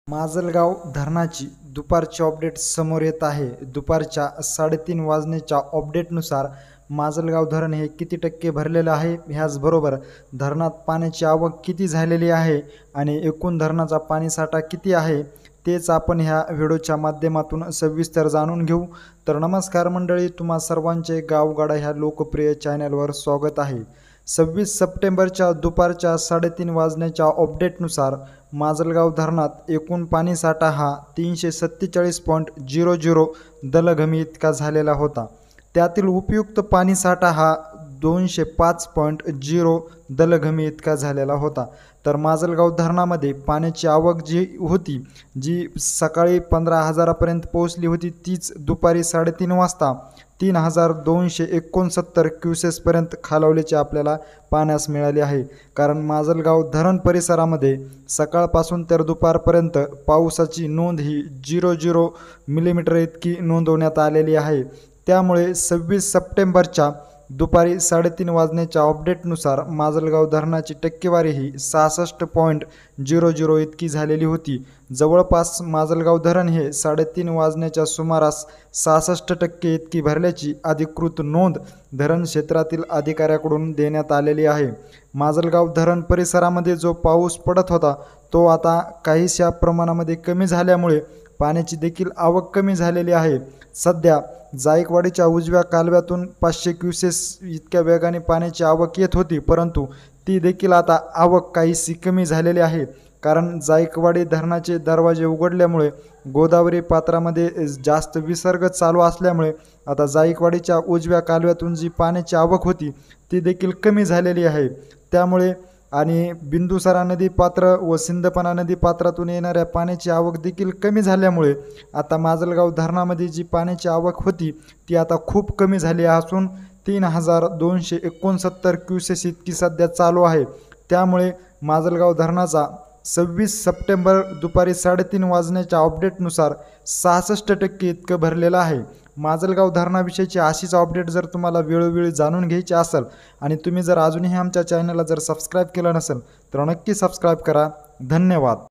माजलगाव धरणाची दुपारची अपडेट समोर येत आहे। दुपारच्या 3:30 वाजण्याच्या अपडेटनुसार माजलगाव धरण हे किती टक्के भरलेले आहे, ह्याचबरोबर धरणात पाण्याची आवक किती झालेली आहे आणि एकूण धरणाचा पाणीसाठा किती आहे तेच आपण ह्या व्हिडिओच्या माध्यमातून सविस्तर जाणून घेऊ। तर नमस्कार मंडळी, तुम्हा सर्वांचे गावगाडा ह्या लोकप्रिय चॅनलवर स्वागत आहे। 26 सप्टेंबरच्या दुपारच्या 3:30 वाजण्याच्या अपडेटनुसार माजलगाव धरणात एकूण पाणीसाठा हा 347.00 दलघमी इतका झालेला होता। त्यातील उपयुक्त पाणीसाठा हा 205.0 दलघमी इतका झालेला होता। तर माजलगाव धरणामध्ये पाण्याची आवक जी होती, जी सकाळी 15,000पर्यंत पोहोचली होती, तीच दुपारी 3:30 वाजता 3,269 क्युसेसपर्यंत खालावल्याचे आपल्याला पाहण्यास मिळाले आहे। कारण माजलगाव धरण परिसरामध्ये सकाळपासून तर दुपारपर्यंत पावसाची नोंद ही 0 मिलीमीटर इतकी नोंदवण्यात आलेली आहे। त्यामुळे 26 सप्टेंबरच्या दुपारी 3:30 वाजण्याच्या अपडेटनुसार माजलगाव धरणाची टक्केवारी ही 66.00 इतकी झालेली होती। जवळपास माजलगाव धरण हे 3:30 वाजण्याच्या सुमारास 66% इतकी भरल्याची अधिकृत नोंद धरण क्षेत्रातील अधिकाऱ्याकडून देण्यात आलेली आहे। माजलगाव धरण परिसरामध्ये जो पाऊस पडत होता तो आता काहीशा प्रमाणामध्ये कमी झाल्यामुळे पाण्याची देखील आवक कमी झालेली आहे। सध्या जायकवाडीच्या उजव्या कालव्यातून 500 क्युसेस इतक्या वेगाने पाण्याची आवक येत होती, परंतु ती देखील आता आवक काहीशी कमी झालेली आहे। कारण जायकवाडी धरणाचे दरवाजे उघडल्यामुळे गोदावरी पात्रामध्ये जास्त विसर्ग चालू असल्यामुळे आता जायकवाडीच्या उजव्या कालव्यातून जी पाण्याची आवक होती ती देखील कमी झालेली आहे। त्यामुळे आणि बिंदुसरा नदी पात्र व सिंदपना नदी पात्रातून येणाऱ्या पाण्याची आवक देखील कमी झाल्यामुळे आता माजलगाव धरणामध्ये जी पाण्याची आवक होती ती आता खूप कमी झाली असून 3,269 क्युसेस इतकी सध्या चालू आहे। त्यामुळे माजलगाव धरणाचा 26 सप्टेंबर दुपारी 3:30 वाजण्याच्या अपडेटनुसार 66% इतकं भरलेलं आहे। माजलगाव धरणाविषयीची अशीच अपडेट जर तुम्हाला वेळोवेळी जाणून घ्यायची असेल आणि तुम्ही जर अजूनही आमच्या चॅनलला जर सबस्क्राईब केलं नसेल तर नक्की सबस्क्राईब करा। धन्यवाद।